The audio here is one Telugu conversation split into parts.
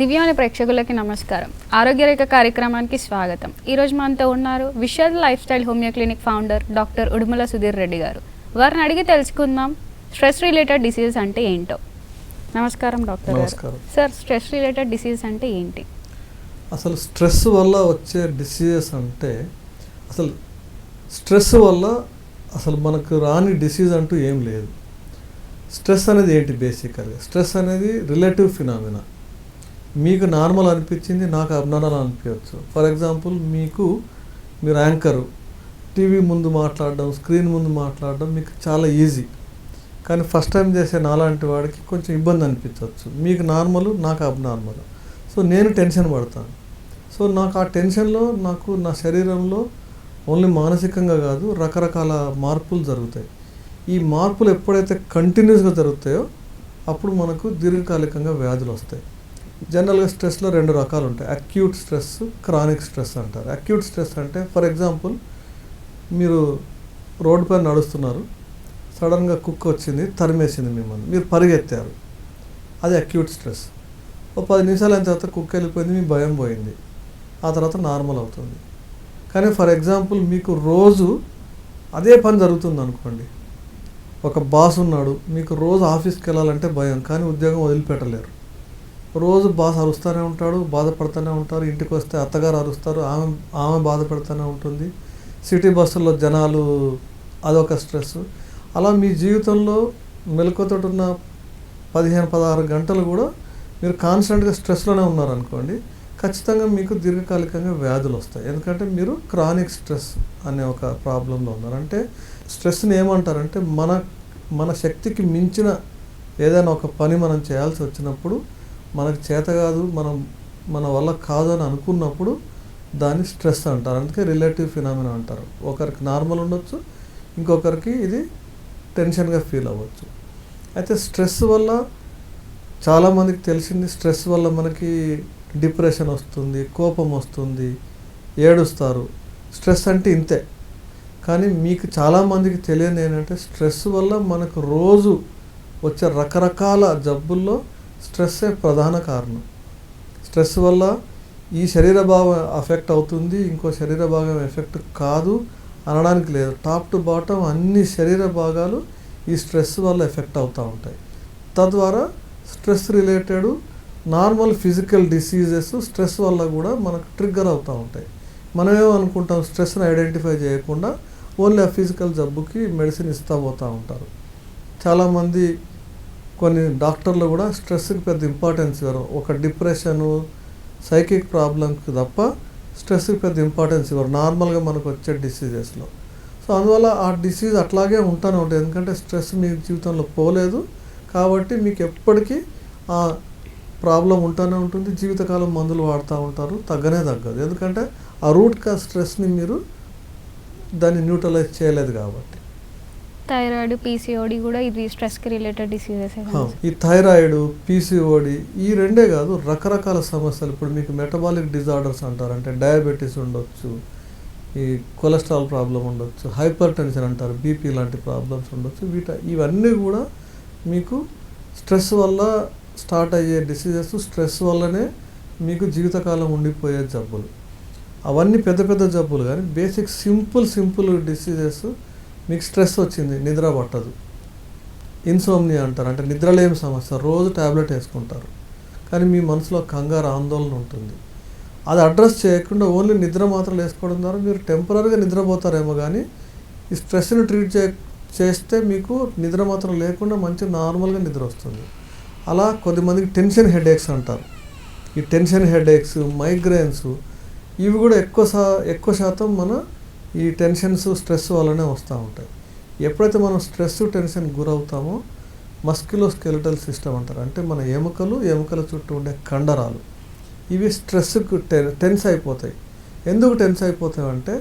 దివ్యాని ప్రేక్షకులకి నమస్కారం. ఆరోగ్యరేఖ కార్యక్రమానికి స్వాగతం. ఈరోజు మనతో ఉన్నారు Vishal life style homeo clinic founder doctor Udumala Sudheer Reddy గారు. వారిని అడిగి తెలుసుకుందాం స్ట్రెస్ రిలేటెడ్ డిసీజెస్ అంటే ఏంటో. నమస్కారం డాక్టర్ గారు. సార్, స్ట్రెస్ రిలేటెడ్ డిసీజెస్ అంటే ఏంటి? అసలు స్ట్రెస్ వల్ల వచ్చే డిసీజెస్ అంటే అసలు స్ట్రెస్ వల్ల అసలు మనకు రాని డిసీజ్ అంటూ ఏం లేదు. స్ట్రెస్ అనేది ఏంటి? బేసికల్గా స్ట్రెస్ అనేది రిలేటివ్ ఫినామినా. మీకు నార్మల్ అనిపించింది నాకు అబ్నార్మల్ అనిపించవచ్చు. ఫర్ ఎగ్జాంపుల్, మీరు యాంకరు, టీవీ ముందు మాట్లాడడం, స్క్రీన్ ముందు మాట్లాడడం మీకు చాలా ఈజీ. కానీ ఫస్ట్ టైం చేసే నాలాంటి వాడికి కొంచెం ఇబ్బంది అనిపించవచ్చు. మీకు నార్మల్, నాకు అబ్నార్మల్. సో నేను టెన్షన్ పడతాను. సో నాకు ఆ టెన్షన్లో నా శరీరంలో ఓన్లీ మానసికంగా కాదు రకరకాల మార్పులు జరుగుతాయి. ఈ మార్పులు ఎప్పుడైతే కంటిన్యూస్గా జరుగుతాయో అప్పుడు మనకు దీర్ఘకాలికంగా వ్యాధులు వస్తాయి. జనరల్గా స్ట్రెస్లో రెండు రకాలు ఉంటాయి. అక్యూట్ స్ట్రెస్, క్రానిక్ స్ట్రెస్ అంటారు. అక్యూట్ స్ట్రెస్ అంటే ఫర్ ఎగ్జాంపుల్, మీరు రోడ్డు పైన నడుస్తున్నారు, సడన్గా కుక్క వచ్చింది, తరిమేసింది మిమ్మల్ని, మీరు పరిగెత్తారు, అది అక్యూట్ స్ట్రెస్. ఓ 10 నిమిషాలు అయిన తర్వాత కుక్క వెళ్ళిపోయింది, మీ భయం పోయింది, ఆ తర్వాత నార్మల్ అవుతుంది. కానీ ఫర్ ఎగ్జాంపుల్ మీకు రోజు అదే పని జరుగుతుంది అనుకోండి. ఒక బాస్ ఉన్నాడు, మీకు రోజు ఆఫీస్కి వెళ్ళాలంటే భయం, కానీ ఉద్యోగం వదిలిపెట్టలేరు. రోజు బాస్ అరుస్తూనే ఉంటాడు, బాధపడుతూనే ఉంటారు. ఇంటికి వస్తే అత్తగారు అరుస్తారు, ఆమె బాధపడుతూనే ఉంటుంది. సిటీ బస్సుల్లో జనాలు, అదొక స్ట్రెస్. అలా మీ జీవితంలో మెలకువతోటి ఉన్న 15-16 గంటలు కూడా మీరు కాన్స్టెంట్గా స్ట్రెస్లోనే ఉన్నారనుకోండి, ఖచ్చితంగా మీకు దీర్ఘకాలికంగా వ్యాధులు వస్తాయి. ఎందుకంటే మీరు క్రానిక్ స్ట్రెస్ అనే ఒక ప్రాబ్లంలో ఉన్నారు. అంటే స్ట్రెస్ని ఏమంటారంటే మన శక్తికి మించిన ఏదైనా ఒక పని మనం చేయాల్సి వచ్చినప్పుడు, మనకు చేత కాదు, మన వల్ల కాదు అని అనుకున్నప్పుడు దాన్ని స్ట్రెస్ అంటారు. అందుకే రిలేటివ్ ఫినామినా అంటారు. ఒకరికి నార్మల్ ఉండొచ్చు, ఇంకొకరికి ఇది టెన్షన్గా ఫీల్ అవ్వచ్చు. అయితే స్ట్రెస్ వల్ల చాలామందికి తెలిసింది, స్ట్రెస్ వల్ల మనకి డిప్రెషన్ వస్తుంది, కోపం వస్తుంది, ఏడుస్తారు. స్ట్రెస్ అంటే ఇంతే. కానీ మీకు చాలామందికి తెలియని ఏంటంటే స్ట్రెస్ వల్ల మనకు రోజు వచ్చే రకరకాల జబ్బుల్లో స్ట్రెస్సే ప్రధాన కారణం. స్ట్రెస్ వల్ల ఈ శరీర భాగం ఎఫెక్ట్ అవుతుంది, ఇంకో శరీర భాగం ఎఫెక్ట్ కాదు అనడానికి లేదు. టాప్ టు బాటమ్ అన్ని శరీర భాగాలు ఈ స్ట్రెస్ వల్ల ఎఫెక్ట్ అవుతూ ఉంటాయి. తద్వారా stress related normal physical diseases stress వల్ల కూడా మనకు ట్రిగ్గర్ అవుతూ ఉంటాయి. మనమేమనుకుంటాం, స్ట్రెస్ని ఐడెంటిఫై చేయకుండా ఓన్లీ ఆ ఫిజికల్ జబ్బుకి మెడిసిన్ ఇస్తూ పోతూ ఉంటారు. చాలామంది, కొన్ని డాక్టర్లు కూడా స్ట్రెస్కి పెద్ద ఇంపార్టెన్స్ ఇవ్వరు. ఒక డిప్రెషను, సైకిక్ ప్రాబ్లంకి తప్ప స్ట్రెస్కి పెద్ద ఇంపార్టెన్స్ ఇవ్వరు నార్మల్గా మనకు వచ్చే డిసీజెస్లో. సో అందువల్ల ఆ డిసీజ్ అట్లాగే ఉంటానే ఉంటుంది. ఎందుకంటే స్ట్రెస్ మీ జీవితంలో పోలేదు కాబట్టి మీకు ఎప్పటికీ ఆ ప్రాబ్లం ఉంటూనే ఉంటుంది. జీవితకాలం మందులు వాడుతూ ఉంటారు, తగ్గదు. ఎందుకంటే ఆ రూట్ కాజ్ స్ట్రెస్ని మీరు దాన్ని న్యూట్రలైజ్ చేయలేదు కాబట్టి. థైరాయిడ్, పీసీఓడి కూడా ఇది స్ట్రెస్కి రిలేటెడ్ డిసీజెస్. ఈ థైరాయిడ్, పీసీఓడి ఈ రెండే కాదు, రకరకాల సమస్యలు. ఇప్పుడు మీకు మెటబాలిక్ డిజార్డర్స్ అంటారు. అంటే డయాబెటీస్ ఉండొచ్చు, ఈ కొలెస్ట్రాల్ ప్రాబ్లం ఉండొచ్చు, హైపర్ టెన్షన్ అంటారు, బీపీ లాంటి ప్రాబ్లమ్స్ ఉండొచ్చు. ఇవన్నీ కూడా మీకు స్ట్రెస్ వల్ల స్టార్ట్ అయ్యే డిసీజెస్. స్ట్రెస్ వల్లనే మీకు జీవితకాలం ఉండిపోయే జబ్బులు. అవన్నీ పెద్ద పెద్ద జబ్బులు. కానీ బేసిక్ సింపుల్ డిసీజెస్, మీకు స్ట్రెస్ వచ్చింది, నిద్ర పట్టదు, ఇన్సోమ్నియా అంటారు. అంటే నిద్రలేని సమస్య, రోజు ట్యాబ్లెట్ వేసుకుంటారు, కానీ మీ మనసులో కంగారు, ఆందోళన ఉంటుంది. అది అడ్రస్ చేయకుండా ఓన్లీ నిద్ర మాత్రలు వేసుకోవడం ద్వారా మీరు టెంపరీగా నిద్రపోతారేమో, కానీ ఈ స్ట్రెస్ని ట్రీట్ చేస్తే మీకు నిద్ర మాత్రం లేకుండా మంచి నార్మల్గా నిద్ర వస్తుంది. అలా కొద్దిమందికి టెన్షన్ హెడేక్స్ అంటారు. ఈ టెన్షన్ హెడేక్స్, మైగ్రేన్స్ ఇవి కూడా ఎక్కువ శాతం మన ఈ టెన్షన్స్, స్ట్రెస్ వల్లనే వస్తూ ఉంటాయి. ఎప్పుడైతే మనం స్ట్రెస్, టెన్షన్ గురవుతామో మస్క్యులోస్కెలిటల్ సిస్టమ్ అంటారు. అంటే మన ఎముకల చుట్టూ ఉండే కండరాలు ఇవి స్ట్రెస్కు టెన్స్ అయిపోతాయి. ఎందుకు టెన్స్ అయిపోతాయి అంటే,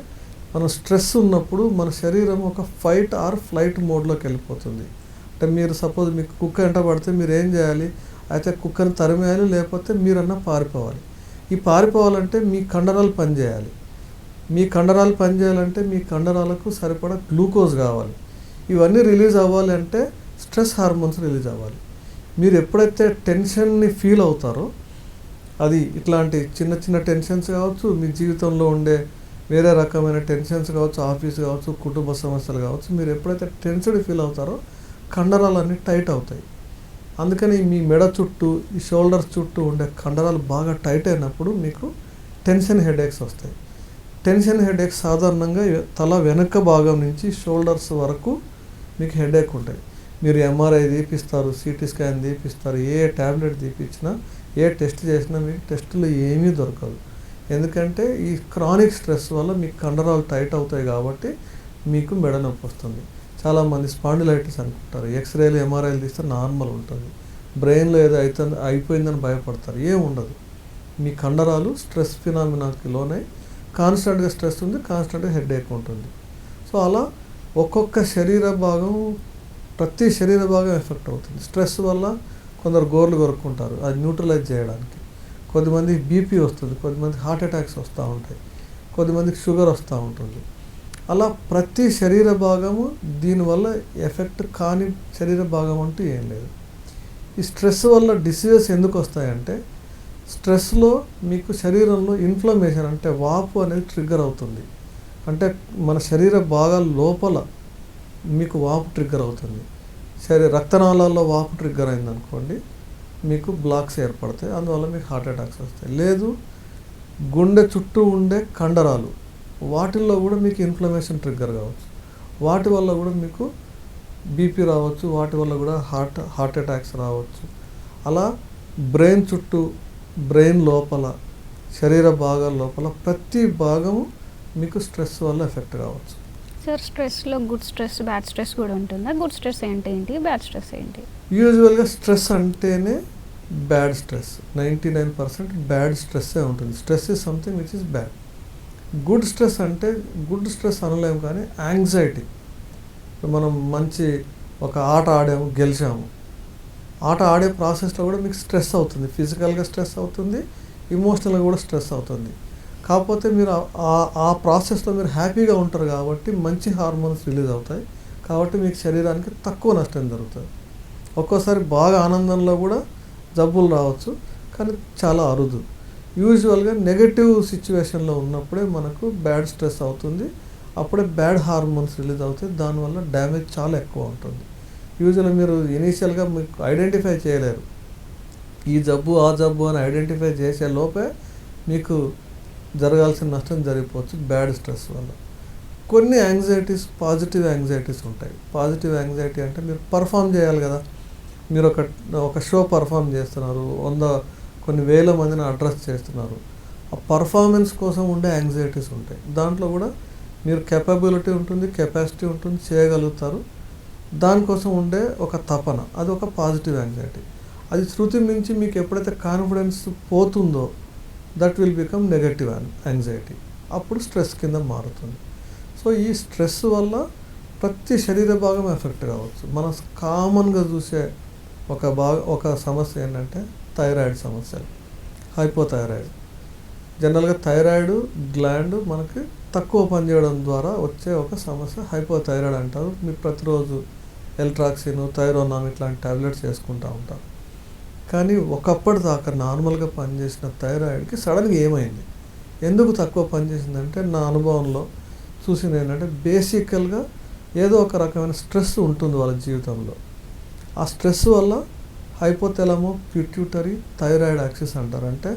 మనం స్ట్రెస్ ఉన్నప్పుడు మన శరీరం ఒక ఫైట్ ఆర్ ఫ్లైట్ మోడ్లోకి వెళ్ళిపోతుంది. అంటే మీరు సపోజ్ మీకు కుక్క వెంట పడితే మీరు ఏం చేయాలి? అయితే కుక్కని తరిమేయాలి, లేకపోతే మీరన్నా పారిపోవాలి. ఈ పారిపోవాలంటే మీ కండరాలు పనిచేయాలి. మీ కండరాలు పనిచేయాలంటే మీ కండరాలకు సరిపడా గ్లూకోజ్ కావాలి. ఇవన్నీ రిలీజ్ అవ్వాలి అంటే స్ట్రెస్ హార్మోన్స్ రిలీజ్ అవ్వాలి. మీరు ఎప్పుడైతే టెన్షన్ని ఫీల్ అవుతారో అది ఇట్లాంటి చిన్న చిన్న టెన్షన్స్ కావచ్చు, మీ జీవితంలో ఉండే వేరే రకమైన టెన్షన్స్ కావచ్చు, ఆఫీస్ కావచ్చు, కుటుంబ సమస్యలు కావచ్చు, మీరు ఎప్పుడైతే టెన్స్డ్ ఫీల్ అవుతారో కండరాలన్నీ టైట్ అవుతాయి. అందుకని మీ మెడ చుట్టూ, ఈ షోల్డర్స్ చుట్టూ ఉండే కండరాలు బాగా టైట్ అయినప్పుడు మీకు టెన్షన్ హెడేక్స్ వస్తాయి. టెన్షన్ హెడేక్స్ సాధారణంగా తల వెనక భాగం నుంచి షోల్డర్స్ వరకు మీకు హెడేక్ ఉంటాయి. మీరు ఎంఆర్ఐ తీపిస్తారు, సిటీ స్కాన్ తీపిస్తారు, ఏ ట్యాబ్లెట్ తీపించినా, ఏ టెస్ట్ చేసినా మీకు టెస్టులు ఏమీ దొరకదు. ఎందుకంటే ఈ క్రానిక్ స్ట్రెస్ వల్ల మీకు కండరాలు టైట్ అవుతాయి కాబట్టి మీకు మెడ నొప్పి వస్తుంది. చాలామంది స్పాండిలైటిస్ అనుకుంటారు, ఎక్స్రేలు ఎంఆర్ఐలు తీస్తే నార్మల్ ఉంటుంది, బ్రెయిన్లో ఏదో అయిపోయిందని భయపడతారు. ఏం ఉండదు. మీ కండరాలు స్ట్రెస్ ఫినామినాకి లోనే కాన్స్టెంట్గా స్ట్రెస్ ఉంది, కాన్స్టెంట్గా హెడేక్ ఉంటుంది. సో అలా ఒక్కొక్క శరీర భాగం, ప్రతి శరీర భాగం ఎఫెక్ట్ అవుతుంది. స్ట్రెస్ వల్ల కొందరు గోర్లు కొరుక్కుంటారు, అది న్యూట్రలైజ్ చేయడానికి. కొద్దిమంది బీపీ వస్తుంది, కొద్దిమంది హార్ట్ అటాక్స్ వస్తూ ఉంటాయి, కొద్దిమందికి షుగర్ వస్తూ ఉంటుంది. అలా ప్రతి శరీర భాగము దీనివల్ల ఎఫెక్ట్ కాని శరీర భాగం అంటూ ఏం లేదు. ఈ స్ట్రెస్ వల్ల డిసీజెస్ ఎందుకు వస్తాయంటే, స్ట్రెస్లో మీకు శరీరంలో ఇన్ఫ్లమేషన్ అంటే వాపు అనేది ట్రిగ్గర్ అవుతుంది. అంటే మన శరీర భాగాల లోపల మీకు వాపు ట్రిగ్గర్ అవుతుంది. రక్తనాళాల్లో వాపు ట్రిగ్గర్ అయిందనుకోండి, మీకు బ్లాక్స్ ఏర్పడతాయి, అందువల్ల మీకు హార్ట్ అటాక్స్ వస్తాయి. లేదు, గుండె చుట్టూ ఉండే కండరాలు, వాటిల్లో కూడా మీకు ఇన్ఫ్లమేషన్ ట్రిగ్గర్ కావచ్చు, వాటి వల్ల కూడా మీకు బీపీ రావచ్చు, వాటి వల్ల కూడా హార్ట్ అటాక్స్ రావచ్చు. అలా బ్రెయిన్ చుట్టూ, బ్రెయిన్ లోపల, శరీర భాగాల లోపల ప్రతి భాగము మీకు స్ట్రెస్ వల్ల ఎఫెక్ట్ కావచ్చు. సార్, స్ట్రెస్లో గుడ్ స్ట్రెస్, బ్యాడ్ స్ట్రెస్ కూడా ఉంటుందా? గుడ్ స్ట్రెస్ ఏంటి, బ్యాడ్ స్ట్రెస్ ఏంటి? యూజువల్గా స్ట్రెస్ అంటేనే బ్యాడ్ స్ట్రెస్, 99% బ్యాడ్ స్ట్రెస్సే ఉంటుంది. Stress is something which is bad. Good stress అంటే, గుడ్ స్ట్రెస్ అనలేము కానీ యాంగ్జైటీ. మనం మంచి ఒక ఆట ఆడాము, గెలిచాము, ఆట ఆడే ప్రాసెస్లో కూడా మీకు స్ట్రెస్ అవుతుంది, ఫిజికల్గా స్ట్రెస్ అవుతుంది, ఇమోషనల్గా కూడా స్ట్రెస్ అవుతుంది. కాకపోతే మీరు ఆ ప్రాసెస్లో మీరు హ్యాపీగా ఉంటారు కాబట్టి మంచి హార్మోన్స్ రిలీజ్ అవుతాయి, కాబట్టి మీకు శరీరానికి తక్కువ నష్టం జరుగుతుంది. ఒక్కోసారి బాగా ఆనందంలో కూడా జబ్బులు రావచ్చు, కానీ చాలా అరుదు. యూజువల్గా నెగటివ్ సిచ్యువేషన్లో ఉన్నప్పుడే మనకు బ్యాడ్ స్ట్రెస్ అవుతుంది, అప్పుడే బ్యాడ్ హార్మోన్స్ రిలీజ్ అవుతాయి, దానివల్ల డ్యామేజ్ చాలా ఎక్కువ ఉంటుంది. యూజువల్గా మీరు ఇనీషియల్గా మీకు ఐడెంటిఫై చేయలేరు, ఈ జబ్బు ఆ జబ్బు అని ఐడెంటిఫై చేసే లోపే మీకు జరగాల్సిన నష్టం జరిగిపోవచ్చు బ్యాడ్ స్ట్రెస్ వల్ల. కొన్ని యాంగ్జైటీస్, పాజిటివ్ యాంగ్జైటీస్ ఉంటాయి. పాజిటివ్ యాంగ్జైటీ అంటే మీరు పర్ఫామ్ చేయాలి కదా, మీరు ఒక షో పర్ఫామ్ చేస్తున్నారు, కొన్ని వేల మందిని అడ్రస్ చేస్తున్నారు, ఆ పర్ఫార్మెన్స్ కోసం ఉండే యాంగ్జైటీస్ ఉంటాయి. దాంట్లో కూడా మీరు కెపబిలిటీ ఉంటుంది, కెపాసిటీ ఉంటుంది, చేయగలుగుతారు, దానికోసం ఉండే ఒక తపన, అది ఒక పాజిటివ్ యాంగ్జైటీ. అది శృతి మించి మీకు ఎప్పుడైతే కాన్ఫిడెన్స్ పోతుందో that will become negative anxiety, అప్పుడు స్ట్రెస్ కింద మారుతుంది. సో ఈ స్ట్రెస్ వల్ల ప్రతి శరీర భాగం ఎఫెక్ట్ కావచ్చు. మనం కామన్గా చూసే ఒక సమస్య ఏంటంటే థైరాయిడ్ సమస్యలు, హైపోథైరాయిడ్. జనరల్గా థైరాయిడ్ గ్లాండ్ మనకి తక్కువ పనిచేయడం ద్వారా వచ్చే ఒక సమస్య హైపోథైరాయిడ్ అంటారు. మీరు ప్రతిరోజు ఎల్ట్రాక్సిన్, థైరోనామ్ ఇట్లాంటి ట్యాబ్లెట్స్ వేసుకుంటూ ఉంటారు. కానీ ఒకప్పటి దాకా నార్మల్గా పనిచేసిన థైరాయిడ్కి సడన్గా ఏమైంది, ఎందుకు తక్కువ పనిచేసిందంటే నా అనుభవంలో చూసింది ఏంటంటే బేసికల్గా ఏదో ఒక రకమైన స్ట్రెస్ ఉంటుంది వాళ్ళ జీవితంలో. ఆ స్ట్రెస్ వల్ల హైపోథెలమో పిట్యూటరీ థైరాయిడ్ యాక్సిస్ అంటారు. అంటే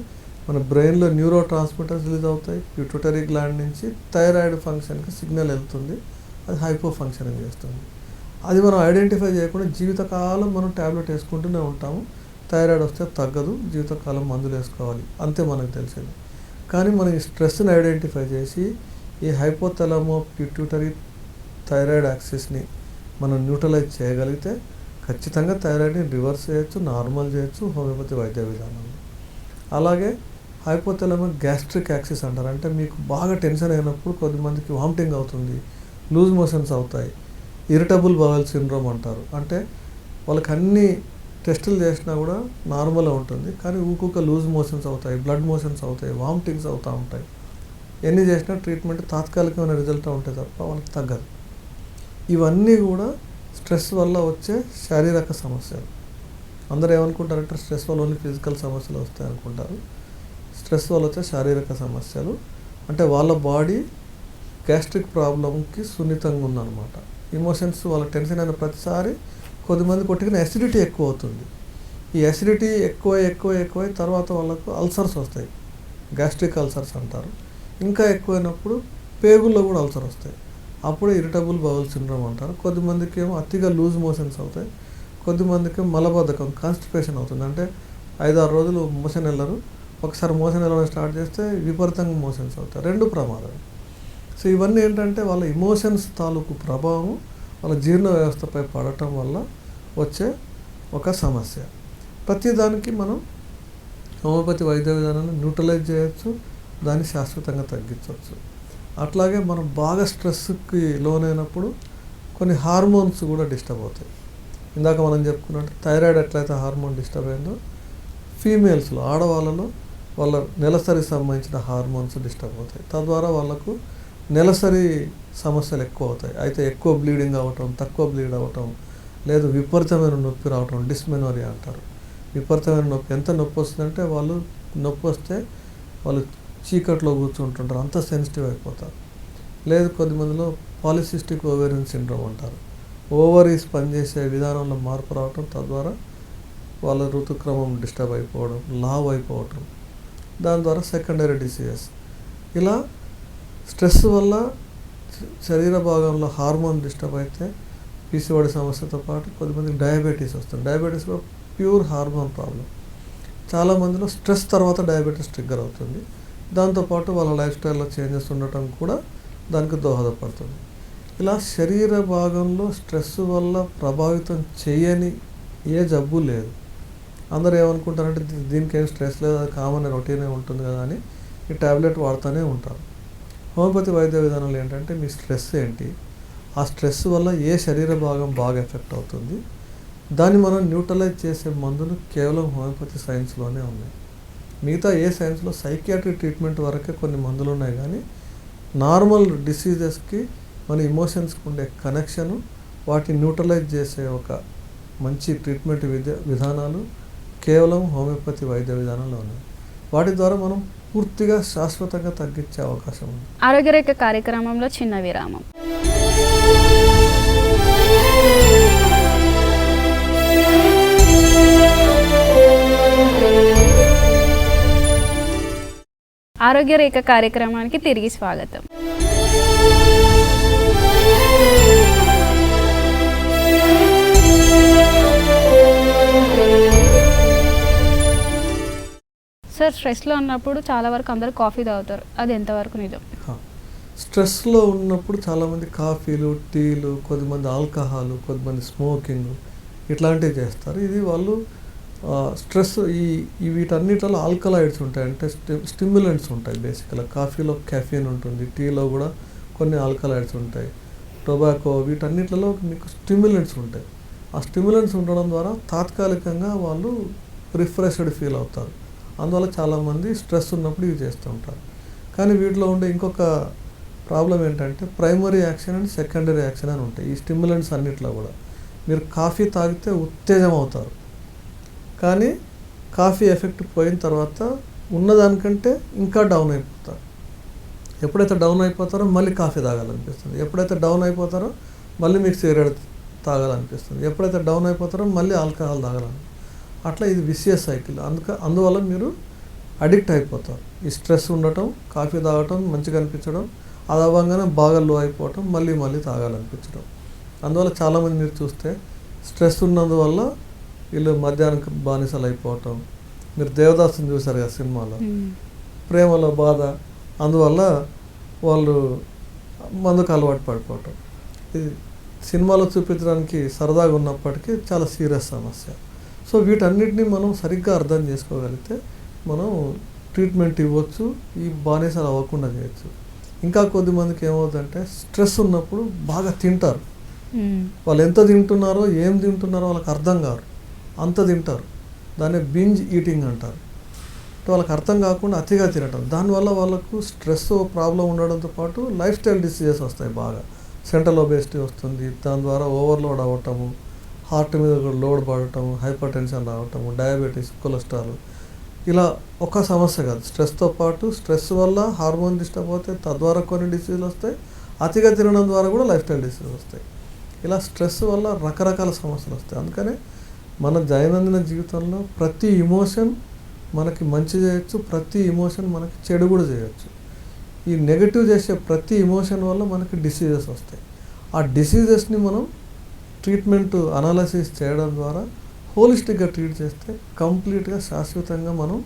మన బ్రెయిన్లో న్యూరో ట్రాన్స్మిటర్స్ రిలీజ్ అవుతాయి, పిట్యూటరీ గ్లాండ్ నుంచి థైరాయిడ్ ఫంక్షన్కి సిగ్నల్ వెళ్తుంది, అది హైపో ఫంక్షనింగ్ చేస్తుంది. అది మనం ఐడెంటిఫై చేయకుండా జీవితకాలం మనం ట్యాబ్లెట్ వేసుకుంటూనే ఉంటాము. థైరాయిడ్ వస్తే తగ్గదు, జీవితకాలం మందులు వేసుకోవాలి, అంతే మనకు తెలిసింది. కానీ మనం ఈ స్ట్రెస్ని ఐడెంటిఫై చేసి ఈ హైపోథెలమో పిట్యూటరీ థైరాయిడ్ యాక్సిస్ని మనం న్యూట్రలైజ్ చేయగలిగితే ఖచ్చితంగా థైరాయిడ్ని రివర్స్ చేయొచ్చు, నార్మల్ చేయొచ్చు హోమియోపతి వైద్య విధానంలో. అలాగే హైపోథెలమో గ్యాస్ట్రిక్ యాక్సిస్ అంటారు. అంటే మీకు బాగా టెన్షన్ అయినప్పుడు కొద్దిమందికి వామిటింగ్ అవుతుంది, లూజ్ మోషన్స్ అవుతాయి, ఇరిటబుల్ బవల్ సిండ్రోమ్ అంటారు. అంటే వాళ్ళకి అన్ని టెస్టులు చేసినా కూడా నార్మల్గా ఉంటుంది, కానీ ఊకొక లూజ్ మోషన్స్ అవుతాయి, బ్లడ్ మోషన్స్ అవుతాయి, వామిటింగ్స్ అవుతూ ఉంటాయి. ఎన్ని చేసినా ట్రీట్మెంట్ తాత్కాలికమైన రిజల్ట్ ఉంటాయి తప్ప వాళ్ళకి తగ్గదు. ఇవన్నీ కూడా స్ట్రెస్ వల్ల వచ్చే శారీరక సమస్యలు. అందరూ ఏమనుకుంటారంటే స్ట్రెస్ వల్ల ఓన్లీ ఫిజికల్ సమస్యలు వస్తాయి అనుకుంటారు. స్ట్రెస్ వల్ల వచ్చే శారీరక సమస్యలు. అంటే వాళ్ళ బాడీ గ్యాస్ట్రిక్ ప్రాబ్లంకి సున్నితంగా ఉందన్నమాట. ఎమోషన్స్ వాళ్ళ టెన్షన్ అయిన ప్రతిసారి కొద్దిమంది కొట్టుకుని యాసిడిటీ ఎక్కువ అవుతుంది. ఈ యాసిడిటీ ఎక్కువై తర్వాత వాళ్ళకు అల్సర్స్ వస్తాయి, గ్యాస్ట్రిక్ అల్సర్స్ అంటారు. ఇంకా ఎక్కువైనప్పుడు పేగుల్లో కూడా అల్సర్ వస్తాయి. అప్పుడే ఇరిటబుల్ బౌల్ సిండ్రోమ్ అంటారు. కొద్దిమందికి ఏమో అతిగా లూజ్ మోషన్స్ అవుతాయి, కొద్దిమందికి మలబద్ధకం కాన్స్టిపేషన్ అవుతుంది. అంటే 5-6 రోజులు మోషన్ వెళ్ళరు, ఒకసారి మోషన్ వెళ్ళడం స్టార్ట్ చేస్తే విపరీతంగా మోషన్స్ అవుతాయి. 2 ప్రమాదం. సో ఇవన్నీ ఏంటంటే వాళ్ళ ఎమోషన్స్ తాలూకు ప్రభావం వాళ్ళ జీర్ణ వ్యవస్థపై పడటం వల్ల వచ్చే ఒక సమస్య. ప్రతిదానికి మనం హోమియోపతి వైద్య విధానాన్ని న్యూట్రలైజ్ చేయొచ్చు, దాన్ని శాశ్వతంగా తగ్గించవచ్చు. అట్లాగే మనం బాగా స్ట్రెస్కి లోనైనప్పుడు కొన్ని హార్మోన్స్ కూడా డిస్టర్బ్ అవుతాయి. ఇందాక మనం చెప్పుకున్నట్టు థైరాయిడ్ ఎట్లయితే హార్మోన్ డిస్టర్బ్ అయిందో, ఫీమేల్స్లో ఆడవాళ్ళలో వాళ్ళ నెలసరికి సంబంధించిన హార్మోన్స్ డిస్టర్బ్ అవుతాయి. తద్వారా వాళ్ళకు నెలసరి సమస్యలు ఎక్కువ అవుతాయి. అయితే ఎక్కువ బ్లీడింగ్ అవ్వటం, తక్కువ బ్లీడ్ అవ్వటం, లేదు విపరీతమైన నొప్పి రావటం, డిస్మెనోరియా అంటారు. విపరీతమైన నొప్పి, ఎంత నొప్పి వస్తుందంటే వాళ్ళు నొప్పి వస్తే వాళ్ళు చీకట్లో కూర్చుంటుంటారు, అంత సెన్సిటివ్ అయిపోతారు. లేదు కొద్దిమందిలో పాలిసిస్టిక్ ఓవేరియన్ సిండ్రోమ్ అంటారు. ఓవరీస్ పనిచేసే విధానంలో మార్పు రావటం, తద్వారా వాళ్ళ ఋతుక్రమం డిస్టర్బ్ అయిపోవడం, లావ్ అయిపోవటం, దాని ద్వారా సెకండరీ డిసీజెస్. ఇలా స్ట్రెస్ వల్ల శరీర భాగంలో హార్మోన్ డిస్టర్బ్ అయితే పీసీఓడి సమస్యతో పాటు కొద్దిమందికి డయాబెటీస్ వస్తుంది. డయాబెటీస్ కూడా ప్యూర్ హార్మోన్ ప్రాబ్లం. చాలామందిలో స్ట్రెస్ తర్వాత డయాబెటీస్ ట్రిగ్గర్ అవుతుంది. దాంతోపాటు వాళ్ళ లైఫ్ స్టైల్లో చేంజెస్ ఉండటం కూడా దానికి దోహదపడుతుంది. ఇలా శరీర భాగంలో స్ట్రెస్ వల్ల ప్రభావితం చేయని ఏ జబ్బు లేదు. అందరూ ఏమనుకుంటారంటే దీనికి ఏం స్ట్రెస్ లేదు, అది కామన్ రొటీనే ఉంటుంది కదా అని ఈ ట్యాబ్లెట్ వాడుతూనే ఉంటారు. హోమియోపతి వైద్య విధానంలో ఏంటంటే మీ స్ట్రెస్ ఏంటి, ఆ స్ట్రెస్ వల్ల ఏ శరీర భాగం బాగా ఎఫెక్ట్ అవుతుంది, దాన్ని మనం న్యూట్రలైజ్ చేసే మందులు కేవలం హోమియోపతి సైన్స్లోనే ఉన్నాయి. మిగతా ఏ సైన్స్లో సైకియాట్రిక్ ట్రీట్మెంట్ వరకే కొన్ని మందులు ఉన్నాయి, కానీ నార్మల్ డిసీజెస్కి మన ఎమోషన్స్కి ఉండే కనెక్షను, వాటిని న్యూట్రలైజ్ చేసే ఒక మంచి ట్రీట్మెంట్ విధానాలు కేవలం హోమియోపతి వైద్య విధానంలో ఉన్నాయి. వాటి ద్వారా మనం పూర్తిగా శాశ్వతంగా తగ్గించే అవకాశం ఉంది. ఆరోగ్యరేఖ కార్యక్రమంలో చిన్న విరామం. ఆరోగ్యరేఖ కార్యక్రమానికి తిరిగి స్వాగతం. సార్, స్ట్రెస్లో ఉన్నప్పుడు చాలా వరకు అందరూ కాఫీ తాగుతారు, అది ఎంతవరకు నిజం? స్ట్రెస్లో ఉన్నప్పుడు చాలామంది కాఫీలు, టీలు, కొద్దిమంది ఆల్కహాల్, కొద్దిమంది స్మోకింగ్ ఇట్లాంటివి చేస్తారు. ఇది వాళ్ళు స్ట్రెస్ వీటన్నిటిలో ఆల్కలాయిడ్స్ ఉంటాయి, అంటే స్టిమ్యులెంట్స్ ఉంటాయి. బేసికల్గా కాఫీలో కెఫీన్ ఉంటుంది, టీలో కూడా కొన్ని ఆల్కలాయిడ్స్ ఉంటాయి, టొబాకో, వీటన్నిటిలో మీకు స్టిమ్యులెంట్స్ ఉంటాయి. ఆ స్టిమ్యులెంట్స్ ఉండడం ద్వారా తాత్కాలికంగా వాళ్ళు రిఫ్రెష్డ్ ఫీల్ అవుతారు. అందువల్ల చాలామంది స్ట్రెస్ ఉన్నప్పుడు ఇవి చేస్తూ ఉంటారు. కానీ వీటిలో ఉండే ఇంకొక ప్రాబ్లం ఏంటంటే primary action and secondary action అని ఉంటాయి. ఈ స్టిమ్యులెంట్స్ అన్నిట్లో కూడా మీరు కాఫీ తాగితే ఉత్తేజం అవుతారు, కానీ కాఫీ ఎఫెక్ట్ పోయిన తర్వాత ఉన్నదానికంటే ఇంకా డౌన్ అయిపోతారు. ఎప్పుడైతే డౌన్ అయిపోతారో మళ్ళీ కాఫీ తాగాలనిపిస్తుంది, ఎప్పుడైతే డౌన్ అయిపోతారో మళ్ళీ మీకు సిగరెట్ తాగాలనిపిస్తుంది, ఎప్పుడైతే డౌన్ అయిపోతారో మళ్ళీ ఆల్కహాల్ తాగాలని. అట్లా ఇది విషియస్ సైకిల్. అందువల్ల మీరు అడిక్ట్ అయిపోతారు. ఈ స్ట్రెస్ ఉండటం, కాఫీ తాగటం, మంచిగా అనిపించడం, అది అవ్వగానే బాగా లో అయిపోవటం, మళ్ళీ తాగాలనిపించడం. అందువల్ల చాలామంది మీరు చూస్తే స్ట్రెస్ ఉన్నందువల్ల వీళ్ళు మధ్యాహ్నం బానిసలు అయిపోవటం. మీరు దేవదాసుని చూసారు కదా సినిమాలో, ప్రేమలో బాధ, అందువల్ల వాళ్ళు మందుకు అలవాటు పడిపోవటం. ఇది సినిమాలో చూపించడానికి సరదాగా ఉన్నప్పటికీ చాలా సీరియస్ సమస్య. సో వీటన్నిటిని మనం సరిగ్గా అర్థం చేసుకోగలిగితే మనం ట్రీట్మెంట్ ఇవ్వచ్చు, ఈ బానిసలు అవ్వకుండా చేయొచ్చు. ఇంకా కొద్దిమందికి ఏమవుతుందంటే స్ట్రెస్ ఉన్నప్పుడు బాగా తింటారు. వాళ్ళు ఎంత తింటున్నారో, ఏం తింటున్నారో వాళ్ళకి అర్థం కాదు, అంత తింటారు. దాన్ని బింజ్ ఈటింగ్ అంటారు. వాళ్ళకి అర్థం కాకుండా అతిగా తినటం, దానివల్ల వాళ్ళకు స్ట్రెస్ ప్రాబ్లం ఉండడంతో పాటు లైఫ్ స్టైల్ డిసీజెస్ వస్తాయి. బాగా సెంట్రల్ ఒబేసిటీ వస్తుంది, దాని ద్వారా ఓవర్లోడ్ అవ్వటము, హార్ట్ మీద లోడ్ పడటము, హైపర్ టెన్షన్ రావటము, డయాబెటీస్, కొలెస్ట్రాల్, ఇలా ఒక సమస్య కాదు, స్ట్రెస్తో పాటు స్ట్రెస్ వల్ల హార్మోన్ డిస్టర్బ్ అవుతాయి, తద్వారా కొన్ని డిసీజులు వస్తాయి, అతిగా తినడం ద్వారా కూడా లైఫ్ స్టైల్ డిసీజెస్ వస్తాయి. ఇలా స్ట్రెస్ వల్ల రకరకాల సమస్యలు వస్తాయి. అందుకనే మన దైనందిన జీవితంలో ప్రతి ఇమోషన్ మనకి మంచి చేయొచ్చు, ప్రతి ఇమోషన్ మనకి చెడు కూడా చేయొచ్చు. ఈ నెగటివ్ చేసే ప్రతి ఇమోషన్ వల్ల మనకి డిసీజెస్ వస్తాయి. ఆ డిసీజెస్ని మనం ట్రీట్మెంట్ అనాలసిస్ చేయడం ద్వారా హోలిస్టిక్గా ట్రీట్ చేస్తే కంప్లీట్గా శాశ్వతంగా మనం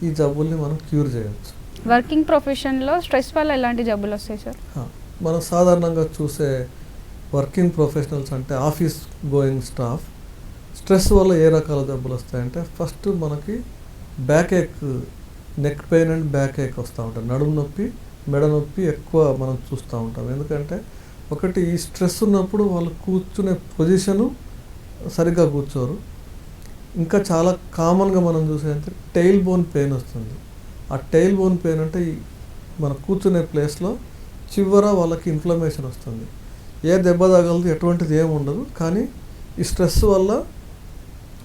ఈ జబ్బుల్ని మనం క్యూర్ చేయవచ్చు. వర్కింగ్ ప్రొఫెషన్లో స్ట్రెస్ వల్ల ఎలాంటి జబ్బులు వస్తాయి సార్? మనం సాధారణంగా చూసే వర్కింగ్ ప్రొఫెషనల్స్ అంటే ఆఫీస్ గోయింగ్ స్టాఫ్ స్ట్రెస్ వల్ల ఏ రకాల జబ్బులు వస్తాయంటే ఫస్ట్ మనకి back ache, neck pain and back ache వస్తూ ఉంటాయి. నడుము నొప్పి, మెడ నొప్పి ఎక్కువ మనం చూస్తూ ఉంటాం. ఎందుకంటే ఒకటి ఈ స్ట్రెస్ ఉన్నప్పుడు వాళ్ళు కూర్చునే పొజిషను సరిగ్గా కూర్చోరు. ఇంకా చాలా కామన్గా మనం చూసేదంటే టెయిల్ బోన్ పెయిన్ వస్తుంది. ఆ టెయిల్ బోన్ పెయిన్ అంటే ఈ మన కూర్చునే ప్లేస్లో చివర వాళ్ళకి ఇన్ఫ్లమేషన్ వస్తుంది. ఏ దెబ్బ తగలదు, ఎటువంటిది ఏమి ఉండదు, కానీ ఈ స్ట్రెస్ వల్ల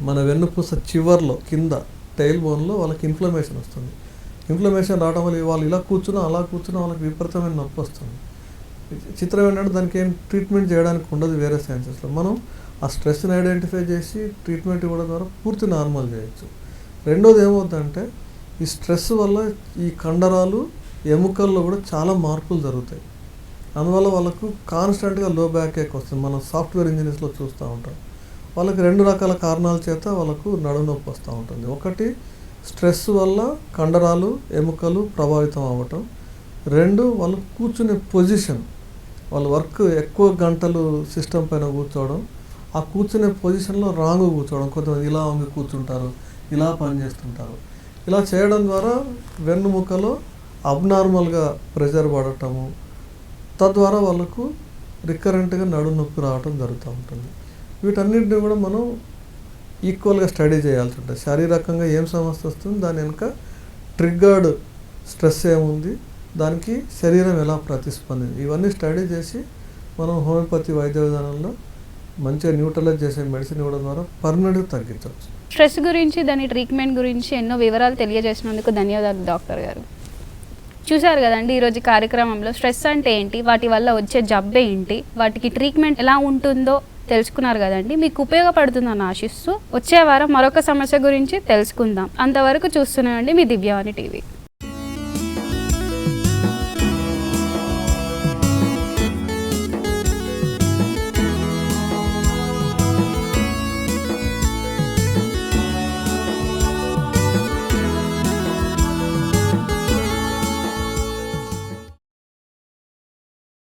మన వెన్నుపూస చివర్లో కింద టెయిల్ బోన్లో వాళ్ళకి ఇన్ఫ్లమేషన్ వస్తుంది. ఇన్ఫ్లమేషన్ రావడం వల్ల వాళ్ళు ఇలా కూర్చున్నా అలా కూర్చున్నా వాళ్ళకి విపరీతమైన నొప్పి వస్తుంది. చిత్రం ఏంటంటే దానికి ఏం ట్రీట్మెంట్ చేయడానికి ఉండదు వేరే సైన్సెస్లో. మనం ఆ స్ట్రెస్ని ఐడెంటిఫై చేసి ట్రీట్మెంట్ ఇవ్వడం ద్వారా పూర్తి నార్మల్ చేయొచ్చు. రెండోది ఏమవుతుందంటే ఈ స్ట్రెస్ వల్ల ఈ కండరాలు, ఎముకల్లో కూడా చాలా మార్పులు జరుగుతాయి. అందువల్ల వాళ్ళకు కాన్స్టెంట్గా లో బ్యాక్ ఏక్ వస్తుంది. మనం సాఫ్ట్వేర్ ఇంజనీర్స్లో చూస్తూ ఉంటాం. వాళ్ళకి 2 రకాల కారణాల చేత వాళ్ళకు నడుము నొప్పి వస్తూ ఉంటుంది. ఒకటి స్ట్రెస్ వల్ల కండరాలు, ఎముకలు ప్రభావితం అవ్వటం. 2 వాళ్ళు కూర్చునే పొజిషన్, వాళ్ళు వర్క్ ఎక్కువ గంటలు సిస్టమ్ పైన కూర్చోవడం, ఆ కూర్చునే పొజిషన్లో రాంగ్ కూర్చోవడం. కొంతమంది ఇలా వంగి కూర్చుంటారు, ఇలా పని చేస్తుంటారు. ఇలా చేయడం ద్వారా వెన్నుముకలో అబ్నార్మల్గా ప్రెషర్ పడటము, తద్వారా వాళ్ళకు రికరెంట్గా నడుము నొప్పి రావడం జరుగుతూ ఉంటుంది. వీటన్నిటిని కూడా మనం ఈక్వల్గా స్టడీ చేయాల్సి ఉంటుంది. శారీరకంగా ఏం సమస్య వస్తుంది, దాని వెనుక ట్రిగ్గర్డ్ స్ట్రెస్ ఏముంది, దానికి శరీరం ఎలా ప్రతిస్పందింది, ఇవన్నీ స్టడీ చేసి మనం హోమియోపతి వైద్య విధానంలో మంచిగా న్యూట్రలైజ్ చేసే మెడిసిన్ ఇవ్వడం ద్వారా పర్మనెంట్గా తగ్గించవచ్చు. స్ట్రెస్ గురించి, దాని ట్రీట్మెంట్ గురించి ఎన్నో వివరాలు తెలియజేసినందుకు ధన్యవాదాలు డాక్టర్ గారు. చూశారు కదండి ఈరోజు కార్యక్రమంలో స్ట్రెస్ అంటే ఏంటి, వాటి వల్ల వచ్చే జబ్బే ఏంటి, వాటికి ట్రీట్మెంట్ ఎలా ఉంటుందో తెలుసుకున్నారు కదండి. మీకు ఉపయోగపడుతుందని ఆశిస్తూ వచ్చే వారం మరొక సమస్య గురించి తెలుసుకుందాం. అంతవరకు చూస్తూనే ఉండండి మీ దివ్యవాణి టీవీ.